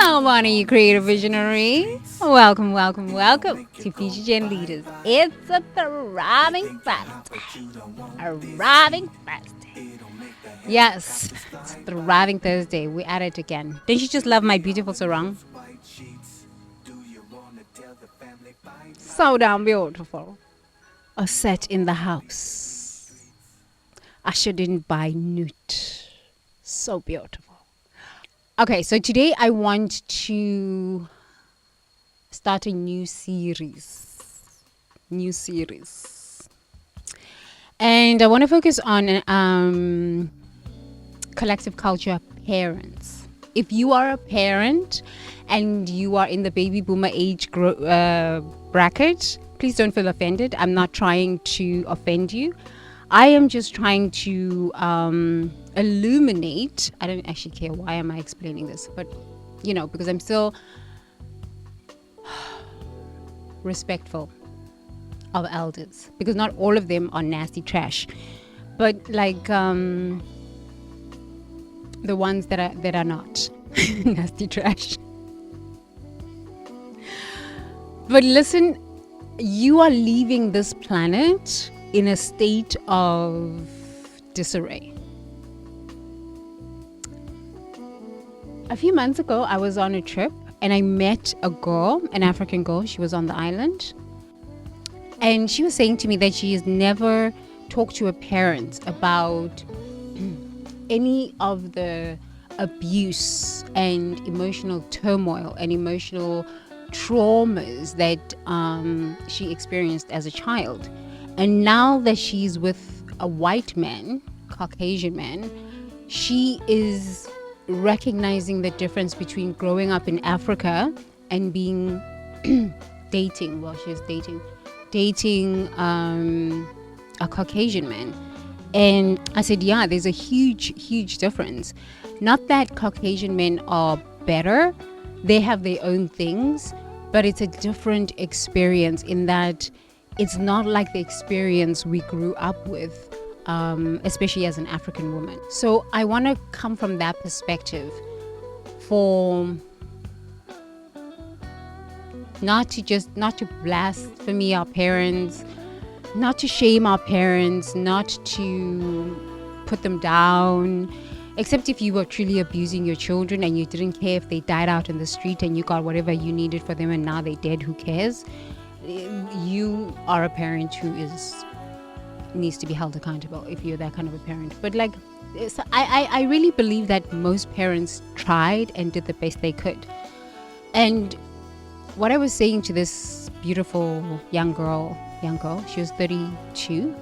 How are you, creative visionary? Welcome to Future Gen Leaders. It's a thriving Thursday. Yes, it's thriving Thursday. We're at it again. Don't you just love my beautiful sarong? So damn beautiful. A set in the house. Usher didn't buy newt. So beautiful. Okay, so today I want to start a new series. And I want to focus on collective culture parents. If you are a parent and you are in the baby boomer age bracket, please don't feel offended. I'm not trying to offend you. I am just trying to illuminate. I don't actually care why am I explaining this, but because I'm still respectful of elders, because not all of them are nasty trash, but like the ones that are not nasty trash. But listen, you are leaving this planet in a state of disarray. A few months ago, I was on a trip and I met a girl, an African girl. She was on the island. And she was saying to me that she has never talked to her parents about any of the abuse and emotional turmoil and emotional traumas that she experienced as a child. And now that she's with a white man, Caucasian man, she is recognizing the difference between growing up in Africa and being dating a Caucasian man. And I said, yeah, there's a huge difference. Not that Caucasian men are better, they have their own things, but it's a different experience in that it's not like the experience we grew up with, especially as an African woman. So I want to come from that perspective, for not to blaspheme our parents, not to shame our parents, not to put them down, except if you were truly abusing your children and you didn't care if they died out in the street and you got whatever you needed for them and now they're dead, who cares? You are a parent who needs to be held accountable if you're that kind of a parent. But I really believe that most parents tried and did the best they could. And what I was saying to this beautiful young girl, she was 32.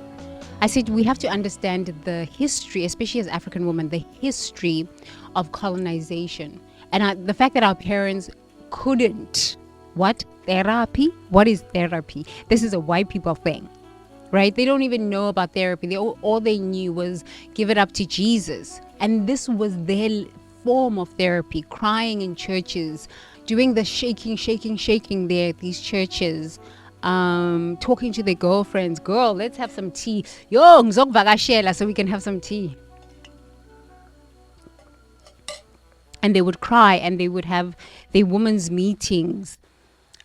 I said, we have to understand the history, especially as African women, the history of colonization. And the fact that our parents couldn't, therapy? What is therapy? This is a white people thing, right? They don't even know about therapy. All they knew was give it up to Jesus. And this was their form of therapy, crying in churches, doing the shaking there at these churches, talking to their girlfriends. Girl, let's have some tea. Yo, ngizokuvakashela so we can have some tea. And they would cry and they would have their women's meetings.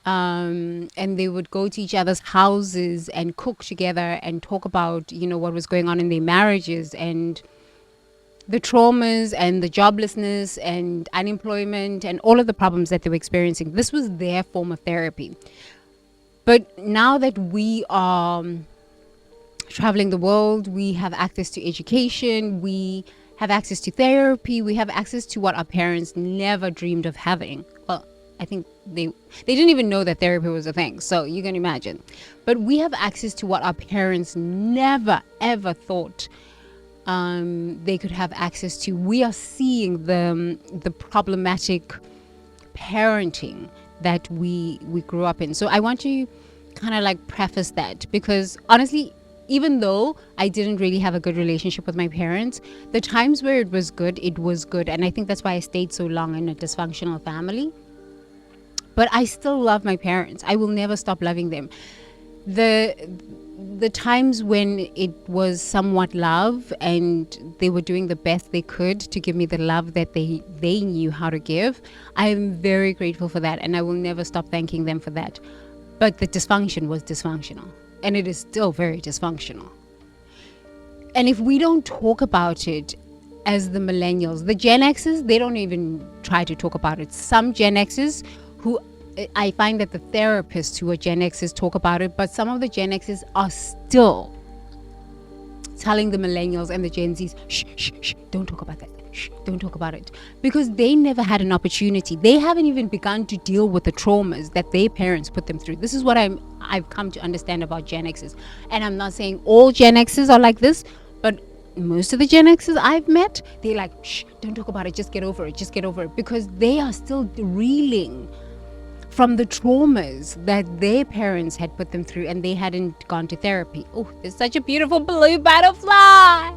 And they would go to each other's houses and cook together and talk about, what was going on in their marriages and the traumas and the joblessness and unemployment and all of the problems that they were experiencing. This was their form of therapy. But now that we are traveling the world, we have access to education, we have access to therapy, we have access to what our parents never dreamed of having. Well, I think they didn't even know that therapy was a thing, so you can imagine. But we have access to what our parents never ever thought they could have access to. We are seeing the problematic parenting that we grew up in. So I want to kind of preface that, because honestly, even though I didn't really have a good relationship with my parents, the times where it was good. And I think that's why I stayed so long in a dysfunctional family. But I still love my parents. I will never stop loving them. the the times when it was somewhat love and they were doing the best they could to give me the love that they knew how to give, I am very grateful for that, and I will never stop thanking them for that. But the dysfunction was dysfunctional, and it is still very dysfunctional. And if we don't talk about it as the millennials, the Gen Xs, they don't even try to talk about it. Some Gen Xs who I find that the therapists who are Gen Xs talk about it, but some of the Gen Xs are still telling the millennials and the Gen Zs, shh, don't talk about that. Shh, don't talk about it. Because they never had an opportunity. They haven't even begun to deal with the traumas that their parents put them through. This is what I've come to understand about Gen Xs. And I'm not saying all Gen Xs are like this, but most of the Gen Xs I've met, they're like, shh, don't talk about it. Just get over it. Because they are still reeling from the traumas that their parents had put them through, and they hadn't gone to therapy. Oh, there's such a beautiful blue butterfly.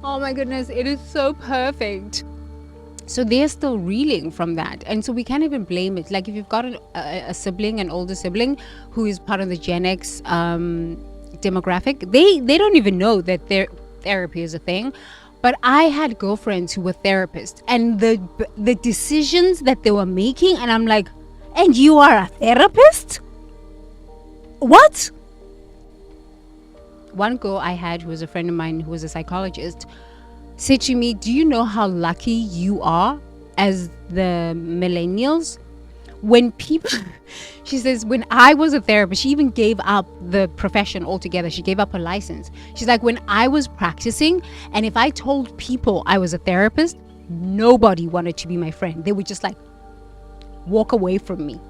Oh my goodness, it is so perfect. So they're still reeling from that, and so we can't even blame it. Like if you've got a sibling, an older sibling who is part of the Gen X demographic, they don't even know that their therapy is a thing. But I had girlfriends who were therapists, and the decisions that they were making, and I'm like, and you are a therapist? What? One girl I had who was a friend of mine who was a psychologist said to me, do you know how lucky you are as the millennials? When people, she says, when I was a therapist, she even gave up the profession altogether. She gave up her license. She's like, when I was practicing, and if I told people I was a therapist, nobody wanted to be my friend. They would just like walk away from me.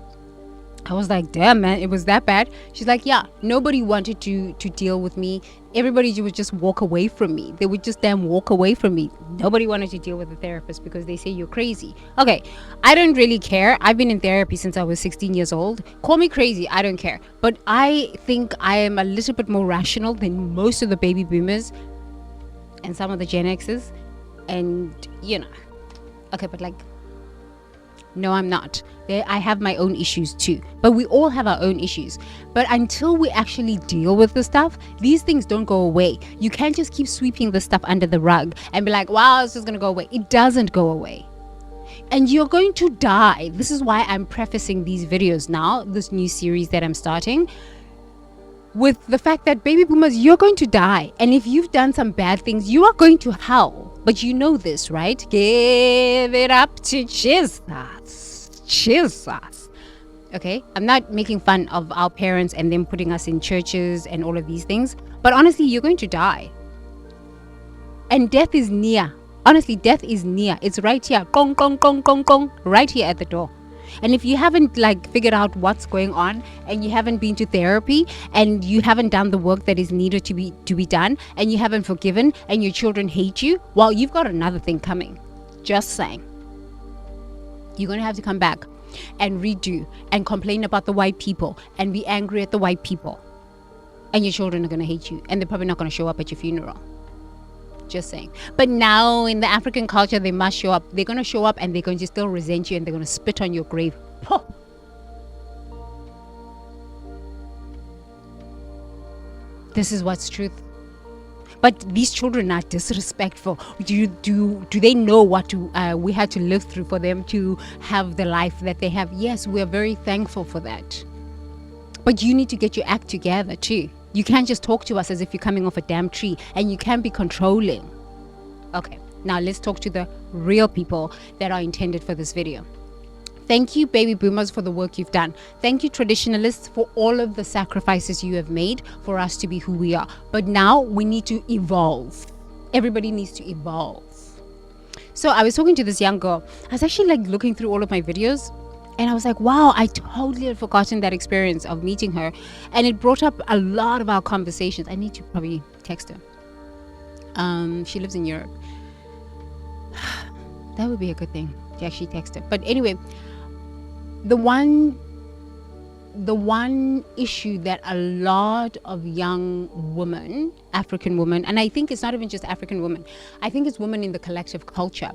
I was like, damn, man, it was that bad? She's like, yeah, nobody wanted to deal with me. Everybody would just walk away from me. They would just damn walk away from me. Nobody wanted to deal with a therapist because they say you're crazy. Okay, I don't really care. I've been in therapy since I was 16 years old. Call me crazy, I don't care. But I think I am a little bit more rational than most of the baby boomers and some of the Gen Xs. And, you know, okay, but like, no, I'm not. I have my own issues too. But we all have our own issues. But until we actually deal with the stuff, these things don't go away. You can't just keep sweeping the stuff under the rug and be like, wow, it's just going to go away. It doesn't go away. And you're going to die. This is why I'm prefacing these videos now, this new series that I'm starting, with the fact that baby boomers, you're going to die. And if you've done some bad things, you are going to hell. But you know this, right? Give it up to Jesus. Jesus. Okay? I'm not making fun of our parents and them putting us in churches and all of these things. But honestly, you're going to die. And death is near. Honestly, death is near. It's right here. Gong, gong, gong, gong, gong. Right here at the door. And if you haven't like figured out what's going on, and you haven't been to therapy, and you haven't done the work that is needed to be done, and you haven't forgiven, and your children hate you, well, you've got another thing coming. Just saying. You're going to have to come back and redo and complain about the white people and be angry at the white people. And your children are going to hate you, and they're probably not going to show up at your funeral. Just saying. But now in the African culture, they must show up. They're going to show up, and they're going to still resent you, and they're going to spit on your grave. Oh. This is what's truth. But these children are disrespectful. Do they know what we had to live through for them to have the life that they have? Yes, we are very thankful for that. But you need to get your act together too. You can't just talk to us as if you're coming off a damn tree, and you can't be controlling. Okay, now let's talk to the real people that are intended for this video. Thank you, baby boomers, for the work you've done. Thank you, traditionalists, for all of the sacrifices you have made for us to be who we are. But now we need to evolve. Everybody needs to evolve. So I was talking to this young girl. I was actually like looking through all of my videos, and I was like, wow, I totally had forgotten that experience of meeting her. And it brought up a lot of our conversations. I need to probably text her. She lives in Europe. That would be a good thing to actually text her. But anyway, the one issue that a lot of young women, African women, and I think it's not even just African women, I think it's women in the collective culture,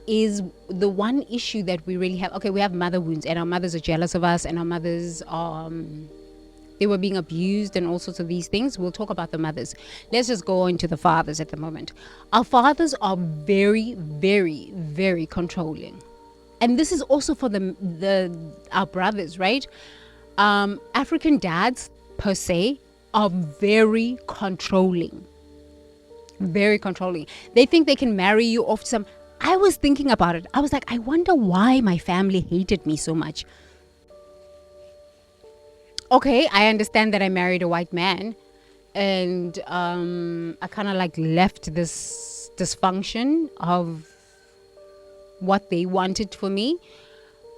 is the one issue that we really have. Okay, we have mother wounds, and our mothers are jealous of us, and our mothers are They were being abused and all sorts of these things. We'll talk about the mothers. Let's just go into the fathers at the moment. Our fathers are very, very, very controlling. And this is also for our brothers, right? African dads, per se, are very controlling. Very controlling. They think they can marry you off some... I was thinking about it. I was like, I wonder why my family hated me so much. Okay, I understand that I married a white man. And I kind of like left this dysfunction of what they wanted for me.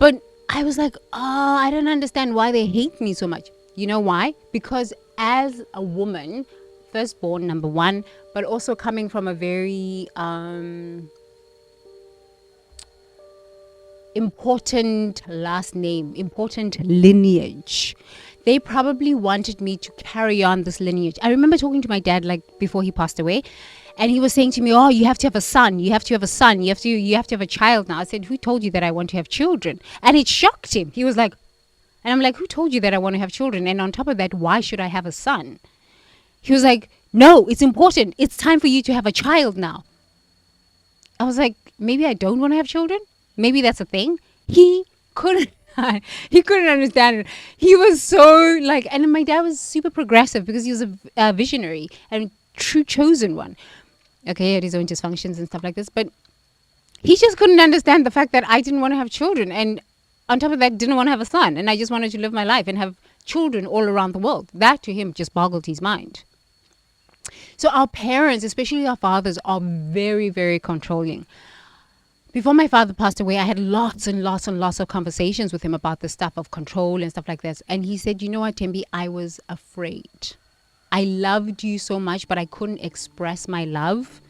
But I was like, oh, I don't understand why they hate me so much. You know why? Because as a woman, firstborn, number one, but also coming from a very important last name, important lineage, they probably wanted me to carry on this lineage. I remember talking to my dad like before he passed away, and he was saying to me, oh, you have to have a son, you have to have a son, you have to have a child now. I said, who told you that I want to have children? And it shocked him. He was like, and I'm like, who told you that I want to have children? And on top of that, why should I have a son? He was like, no, it's important. It's time for you to have a child now. I was like, maybe I don't want to have children. Maybe that's a thing. He couldn't understand it. He was so like, and my dad was super progressive because he was a visionary and true chosen one. Okay, he had his own dysfunctions and stuff like this, but he just couldn't understand the fact that I didn't want to have children, and on top of that, didn't want to have a son, and I just wanted to live my life and have children all around the world. That to him just boggled his mind. So our parents, especially our fathers, are very, very controlling. Before my father passed away, I had lots and lots and lots of conversations with him about the stuff of control and stuff like this. And he said, you know what, Tembi, I was afraid. I loved you so much, but I couldn't express my love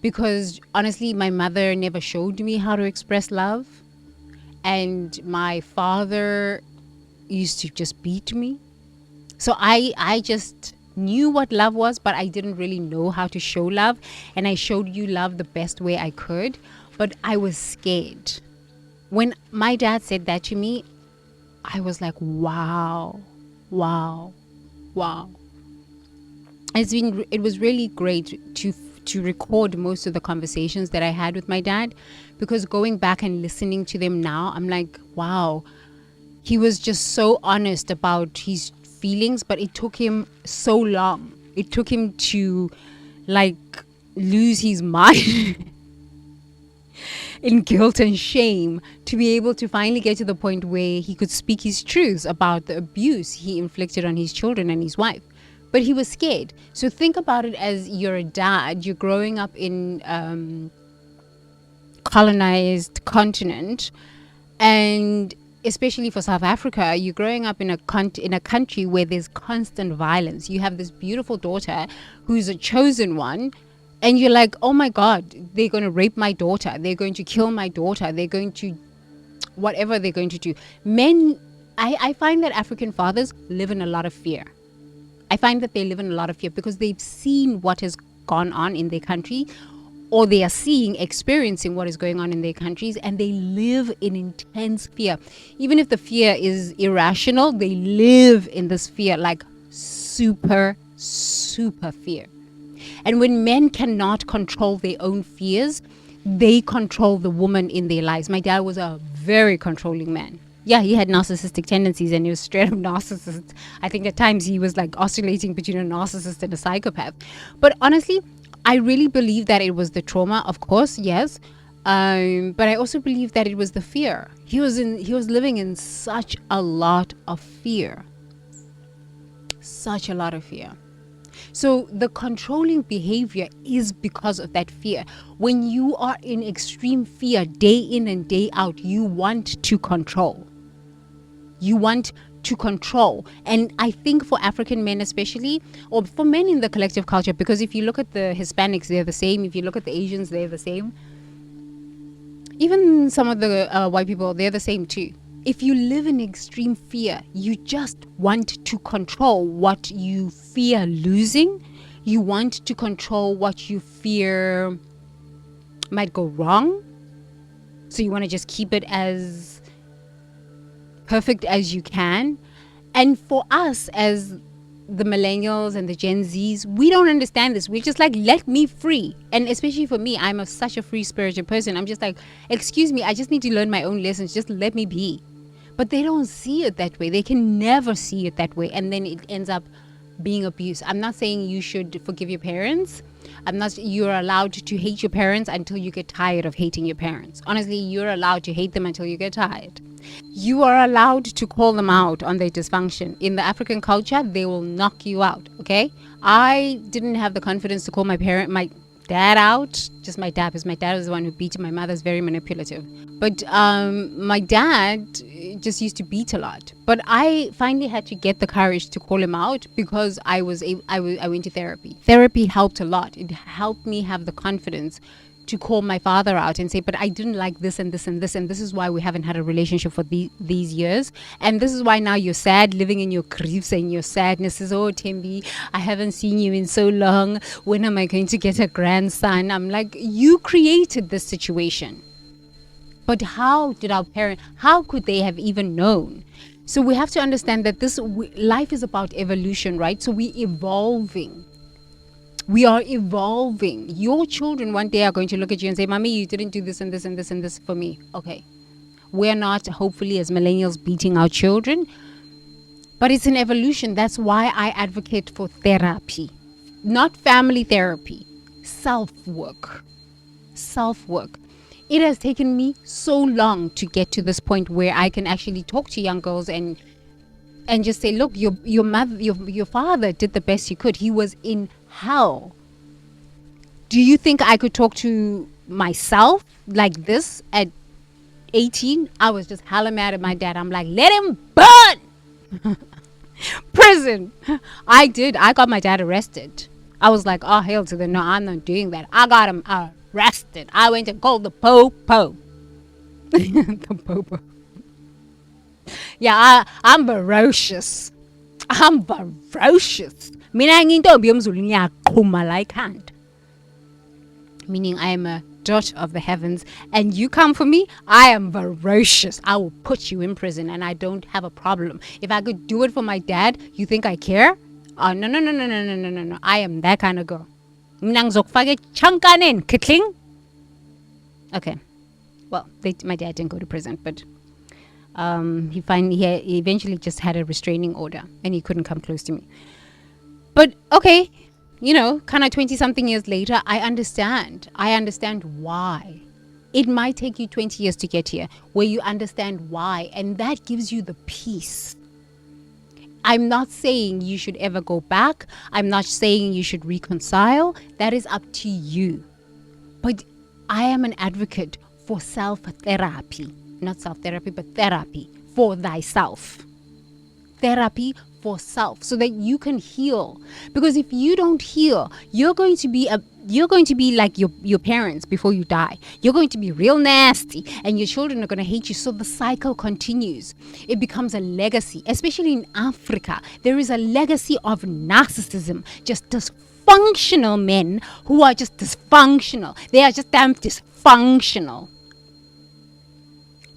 because honestly, my mother never showed me how to express love. And my father used to just beat me. So I just knew what love was, but I didn't really know how to show love. And I showed you love the best way I could. But I was scared. When my dad said that to me, I was like, wow, wow, wow. It was really great to record most of the conversations that I had with my dad, because going back and listening to them now, I'm like, wow, he was just so honest about his feelings, but it took him so long. It took him to like lose his mind in guilt and shame to be able to finally get to the point where he could speak his truths about the abuse he inflicted on his children and his wife. But he was scared. So think about it as you're a dad, you're growing up in colonized continent, and especially for South Africa, you're growing up in a country where there's constant violence. You have this beautiful daughter who's a chosen one, and you're like, oh my God, they're going to rape my daughter. They're going to kill my daughter. They're going to, whatever they're going to do. Men, I find that African fathers live in a lot of fear. I find that they live in a lot of fear because they've seen what has gone on in their country, or they are experiencing what is going on in their countries, and they live in intense fear. Even if the fear is irrational, they live in this fear, like super, super fear. And when men cannot control their own fears, they control the woman in their lives. My dad was a very controlling man. Yeah, he had narcissistic tendencies, and he was straight up narcissist. I think at times he was like oscillating between a narcissist and a psychopath. But honestly, I really believe that it was the trauma, of course, yes. But I also believe that it was the fear. He was living in such a lot of fear. Such a lot of fear. So the controlling behavior is because of that fear. When you are in extreme fear day in and day out, you want to control. You want to control. And I think for African men especially, or for men in the collective culture, because if you look at the Hispanics, they're the same. If you look at the Asians, they're the same. Even some of the white people, they're the same too. If you live in extreme fear, you just want to control what you fear losing. You want to control what you fear might go wrong. So you want to just keep it as perfect as you can. And for us as the millennials and the Gen Zs, we don't understand this. We're just like, let me free. And especially for me, I'm such a free spirited person. I'm just like, excuse me, I just need to learn my own lessons. Just let me be. But they don't see it that way. They can never see it that way. And then it ends up being abuse. I'm not saying you should forgive your parents. You're allowed to hate your parents until you get tired of hating your parents. Honestly, you're allowed to hate them until you get tired. You are allowed to call them out on their dysfunction. In the African culture, they will knock you out. Okay? I didn't have the confidence to call my dad out. Just my dad, because my dad was the one who beat him. My mother's very manipulative. But my dad just used to beat a lot. But I finally had to get the courage to call him out because I went to therapy. Therapy helped a lot. It helped me have the confidence to call my father out and say, but I didn't like this and this and this, and this is why we haven't had a relationship for these years, and this is why now you're sad, living in your griefs and your sadnesses. Oh, Tembi, I haven't seen you in so long. When am I going to get a grandson? I'm like, you created this situation. But how could they have even known? So we have to understand that life is about evolution, right? So we're evolving. We are evolving. Your children one day are going to look at you and say, Mommy, you didn't do this and this and this and this for me. Okay. We're not, hopefully, as millennials, beating our children. But it's an evolution. That's why I advocate for therapy. Not family therapy. Self-work. Self-work. It has taken me so long to get to this point where I can actually talk to young girls and just say, look, your father did the best he could. He was in hell. Do you think I could talk to myself like this at 18? I was just hella mad at my dad. I'm like, let him burn. Prison. I got my dad arrested. I was like, oh, hell to the no, I'm not doing that. I got him arrested. I went and called the popo. The popo. Yeah, I'm ferocious. I'm ferocious. Meaning I am a dot of the heavens, and you come for me, I am ferocious. I will put you in prison, and I don't have a problem. If I could do it for my dad, you think I care? Oh, no. I am that kind of girl. Okay. Well, my dad didn't go to prison, but he eventually just had a restraining order, and he couldn't come close to me. But okay, kind of 20 something years later, I understand why. It might take you 20 years to get here, where you understand why, and that gives you the peace. I'm not saying you should ever go back. I'm not saying you should reconcile. That is up to you. But I am an advocate for self-therapy. Not self-therapy, but therapy for thyself. Therapy for self, so that you can heal. Because if you don't heal, you're going to be like your parents before you die. You're going to be real nasty, and your children are going to hate you. So the cycle continues. It becomes a legacy, especially in Africa. There is a legacy of narcissism, just dysfunctional men who are just dysfunctional. They are just damn dysfunctional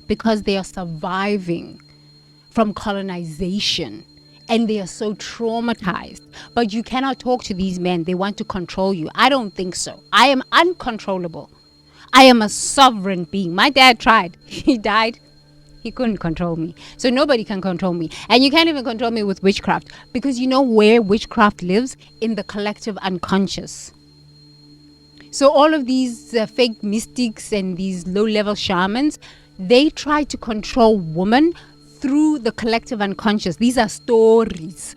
because they are surviving from colonization. And they are so traumatized. But you cannot talk to these men. They want to control you. I don't think so. I am uncontrollable. I am a sovereign being. My dad tried. He died. He couldn't control me. So nobody can control me. And you can't even control me with witchcraft. Because you know where witchcraft lives? In the collective unconscious. So all of these fake mystics and these low-level shamans, they try to control women through the collective unconscious. These are stories.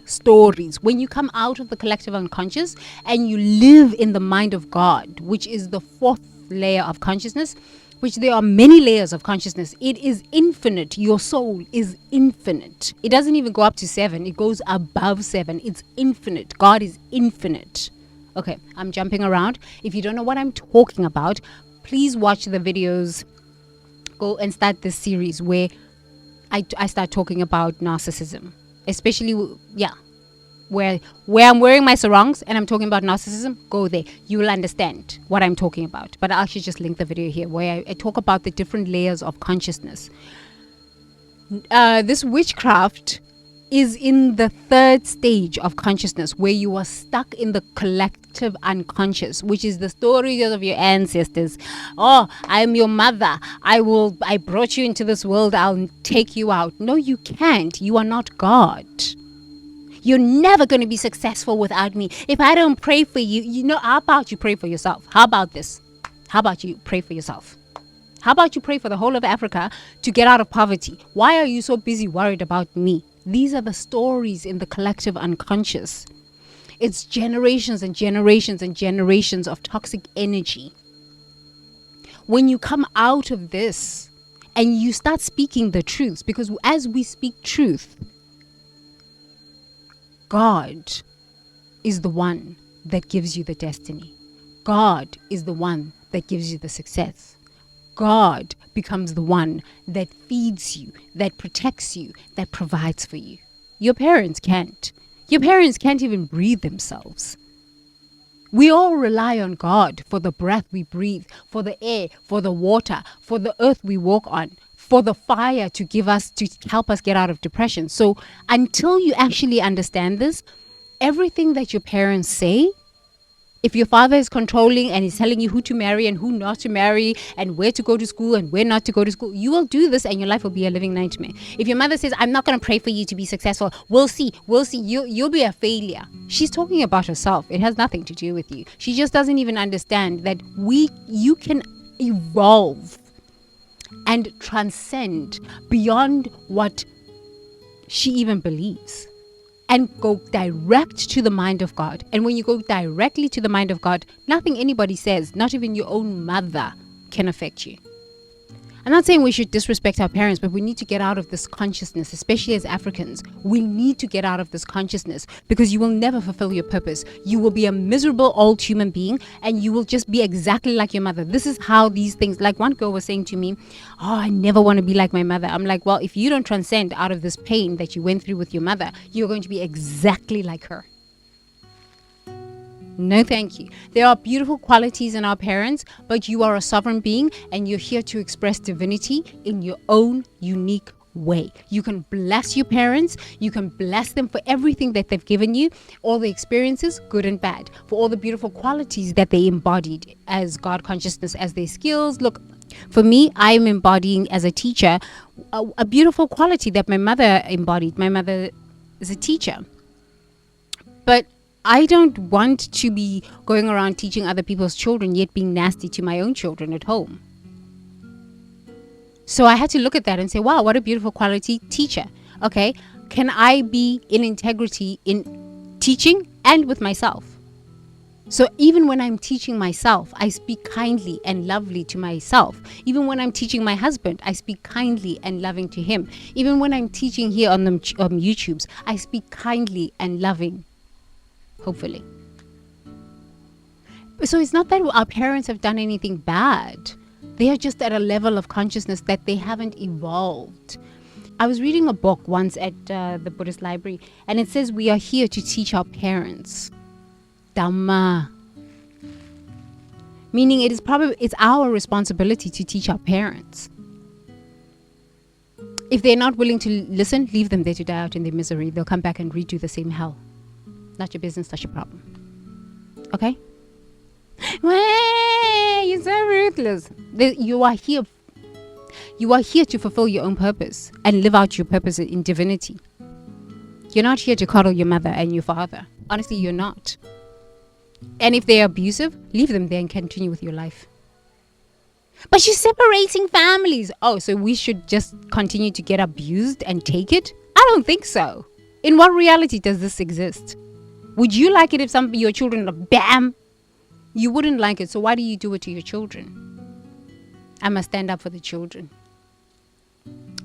When you come out of the collective unconscious and you live in the mind of God, which is the fourth layer of consciousness, which there are many layers of consciousness. It is infinite. Your soul is infinite. It doesn't even go up to 7. It goes above 7. It's infinite. God is infinite. Okay, I'm jumping around. If you don't know what I'm talking about, please watch the videos. Go and start this series where I start talking about narcissism, especially, where I'm wearing my sarongs and I'm talking about narcissism. Go there. You will understand what I'm talking about. But I'll actually just link the video here where I talk about the different layers of consciousness. This witchcraft is in the third stage of consciousness, where you are stuck in the collective unconscious, which is the stories of your ancestors. Oh, I am your mother. I brought you into this world. I'll take you out. No, you can't. You are not God. You're never going to be successful without me. If I don't pray for you, how about you pray for yourself? How about this? How about you pray for yourself? How about you pray for the whole of Africa to get out of poverty? Why are you so busy worried about me? These are the stories in the collective unconscious. It's generations and generations and generations of toxic energy. When you come out of this and you start speaking the truth, because as we speak truth, God is the one that gives you the destiny. God is the one that gives you the success. God becomes the one that feeds you, that protects you, that provides for you. Your parents can't. Your parents can't even breathe themselves. We all rely on God for the breath we breathe, for the air, for the water, for the earth we walk on, for the fire to help us get out of depression. So until you actually understand this, everything that your parents say, if your father is controlling and he's telling you who to marry and who not to marry and where to go to school and where not to go to school, you will do this and your life will be a living nightmare. If your mother says, I'm not going to pray for you to be successful, we'll see, you'll be a failure. She's talking about herself. It has nothing to do with you. She just doesn't even understand that you can evolve and transcend beyond what she even believes, and go direct to the mind of God. And when you go directly to the mind of God, nothing anybody says, not even your own mother, can affect you. I'm not saying we should disrespect our parents, but we need to get out of this consciousness, especially as Africans. We need to get out of this consciousness, because you will never fulfill your purpose. You will be a miserable old human being, and you will just be exactly like your mother. This is how these things, like one girl was saying to me, oh, I never want to be like my mother. I'm like, well, if you don't transcend out of this pain that you went through with your mother, you're going to be exactly like her. No, thank you. There are beautiful qualities in our parents, but you are a sovereign being and you're here to express divinity in your own unique way. You can bless your parents. You can bless them for everything that they've given you, all the experiences, good and bad, for all the beautiful qualities that they embodied as God consciousness, as their skills. Look, for me, I'm embodying as a teacher a beautiful quality that my mother embodied. My mother is a teacher. But I don't want to be going around teaching other people's children, yet being nasty to my own children at home. So I had to look at that and say, wow, what a beautiful quality, teacher. Okay, can I be in integrity in teaching and with myself? So even when I'm teaching myself, I speak kindly and lovely to myself. Even when I'm teaching my husband, I speak kindly and loving to him. Even when I'm teaching here on the YouTubes, I speak kindly and loving. Hopefully. So it's not that our parents have done anything bad. They are just at a level of consciousness that they haven't evolved. I was reading a book once at the Buddhist library, and it says we are here to teach our parents Dhamma. Meaning it's our responsibility to teach our parents. If they're not willing to listen, leave them there to die out in their misery. They'll come back and redo the same hell. Not your business, not your problem. Okay? You're so ruthless. You are here to fulfill your own purpose and live out your purpose in divinity. You're not here to coddle your mother and your father. Honestly, you're not. And if they're abusive, leave them there and continue with your life. But you're separating families. Oh, so we should just continue to get abused and take it? I don't think so. In what reality does this exist? Would you like it if some of your children are bam? You wouldn't like it, so why do you do it to your children? I must stand up for the children.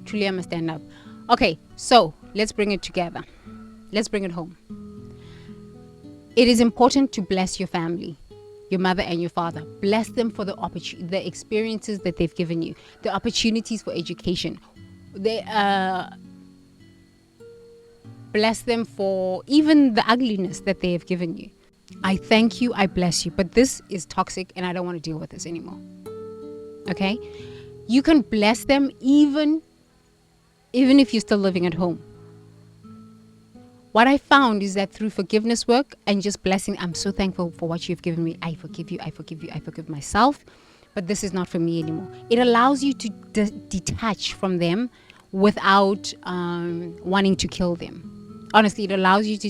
Truly, I must stand up. Okay, so let's bring it together. Let's bring it home. It is important to bless your family, your mother and your father. Bless them for the experiences that they've given you, the opportunities for education. Bless them for even the ugliness that they have given you. I thank you, I bless you, but this is toxic and I don't want to deal with this anymore. Okay? You can bless them even if you're still living at home. what I found is that through forgiveness work and just blessing, I'm so thankful for what you've given me. I forgive you. I forgive you. I forgive myself. But this is not for me anymore. It allows you to detach from them without wanting to kill them. Honestly, it allows you to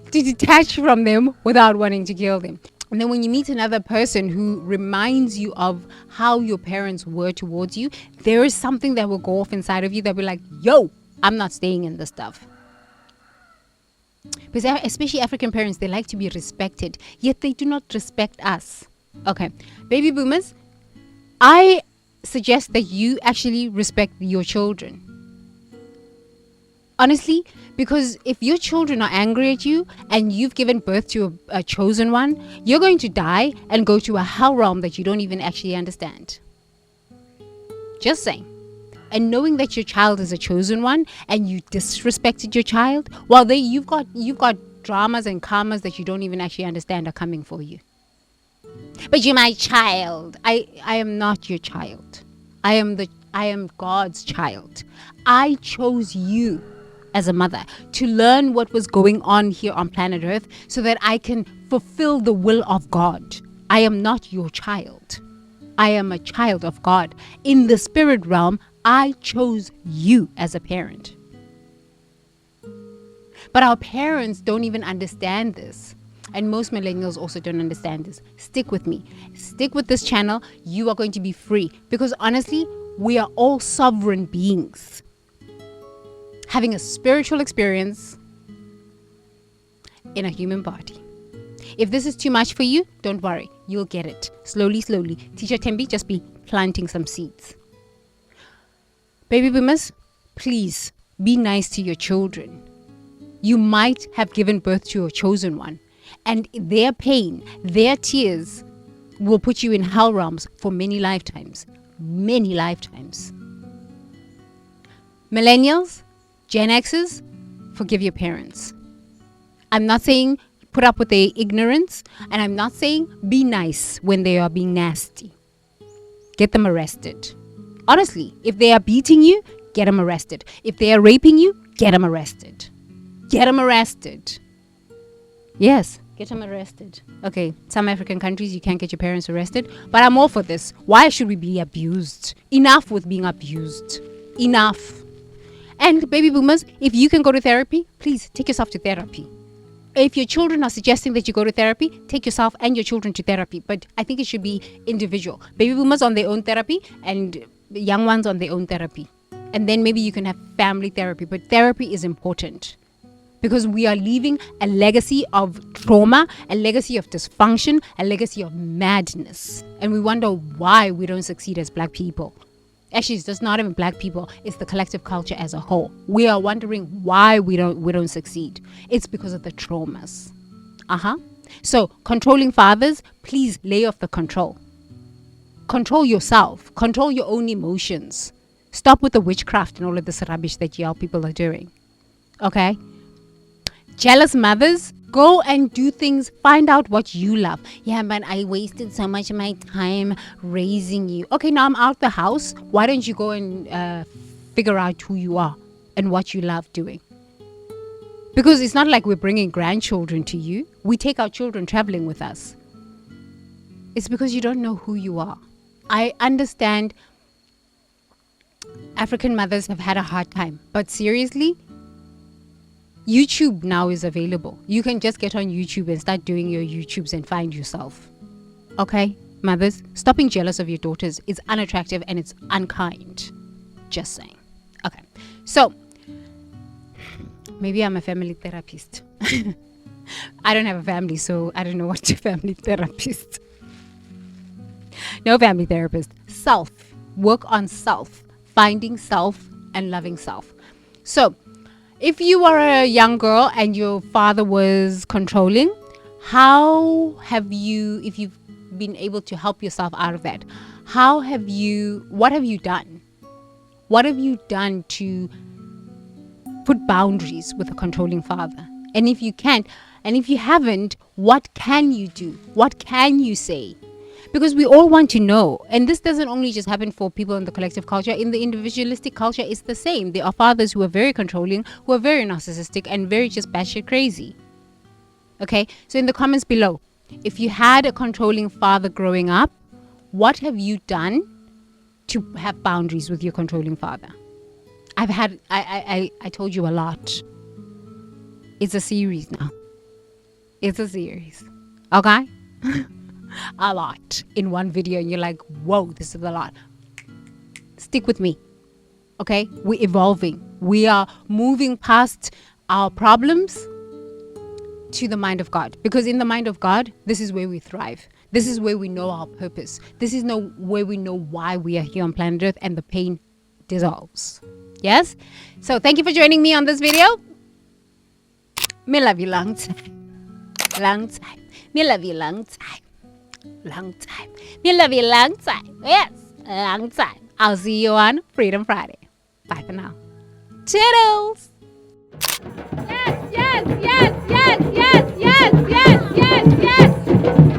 detach from them without wanting to kill them. And then when you meet another person who reminds you of how your parents were towards you, there is something that will go off inside of you that will be like, yo, I'm not staying in this stuff. Because especially African parents, they like to be respected, yet they do not respect us. Okay, baby boomers, I suggest that you actually respect your children. Honestly, because if your children are angry at you and you've given birth to a chosen one, you're going to die and go to a hell realm that you don't even actually understand. Just saying. And knowing that your child is a chosen one and you disrespected your child, well, you've got dramas and karmas that you don't even actually understand are coming for you. But you're my child. I am not your child. I am God's child. I chose you as a mother to learn what was going on here on planet Earth so that I can fulfill the will of God. I am not your child. I am a child of God. In the spirit realm, I chose you as a parent. But our parents don't even understand this. And most millennials also don't understand this. Stick with me. Stick with this channel. You are going to be free. Because honestly, we are all sovereign beings, having a spiritual experience in a human body. If this is too much for you, don't worry. You'll get it. Slowly, slowly. Teacher Tembi just be planting some seeds. Baby boomers, please be nice to your children. You might have given birth to a chosen one, and their pain, their tears will put you in hell realms for many lifetimes. Many lifetimes. Millennials, Gen Xers, forgive your parents. I'm not saying put up with their ignorance, and I'm not saying be nice when they are being nasty. Get them arrested. Honestly, if they are beating you, get them arrested. If they are raping you, get them arrested. Get them arrested. Yes, get them arrested. Okay, some African countries you can't get your parents arrested, but I'm all for this. Why should we be abused? Enough with being abused. Enough. And baby boomers, if you can go to therapy, please take yourself to therapy. If your children are suggesting that you go to therapy, take yourself and your children to therapy. But I think it should be individual. Baby boomers on their own therapy and young ones on their own therapy. And then maybe you can have family therapy. But therapy is important because we are leaving a legacy of trauma, a legacy of dysfunction, a legacy of madness. And we wonder why we don't succeed as Black people. Actually, it's just not even Black people. It's the collective culture as a whole. We are wondering why we don't succeed. It's because of the traumas. So, controlling fathers, please lay off the control. Control yourself. Control your own emotions. Stop with the witchcraft and all of this rubbish that y'all people are doing. Okay? Jealous mothers, go and do things. Find out what you love. Yeah, but I wasted so much of my time raising you. Okay, now I'm out the house. Why don't you go and figure out who you are and what you love doing? Because it's not like we're bringing grandchildren to you. We take our children traveling with us. It's because you don't know who you are. I understand African mothers have had a hard time. But seriously, YouTube now is available. You can just get on YouTube and start doing your YouTubes and find yourself. Okay, mothers, stop being jealous of your daughters is unattractive and it's unkind. Just saying. Okay, so maybe I'm a family therapist. I don't have a family, so I don't know what to family therapist. No family therapist. Self. Work on self. Finding self and loving self. So, if you are a young girl and your father was controlling, how have you, if you've been able to help yourself out of that, what have you done? What have you done to put boundaries with a controlling father? And if you can't, and if you haven't, what can you do? What can you say? because we all want to know. And this doesn't only just happen for people in the collective culture. In the individualistic culture, it's the same. There are fathers who are very controlling, who are very narcissistic, and very just batshit crazy. Okay, so in the comments below, if you had a controlling father growing up, what have you done to have boundaries with your controlling father? I told you a lot. It's a series now. It's a series. Okay? A lot in one video, and you're like, whoa, this is a lot. Stick with me. Okay? We're evolving. We are moving past our problems to the mind of God. Because in the mind of God, this is where we thrive. This is where we know our purpose. This is where we know why we are here on planet Earth, and the pain dissolves. Yes? So thank you for joining me on this video. Me love you long time. Long time. Me love you long time. Long time. Me love you long time. Yes, long time. I'll see you on Freedom Friday. Bye for now. Toodles. Yes, yes, yes, yes, yes, yes, yes, yes, yes.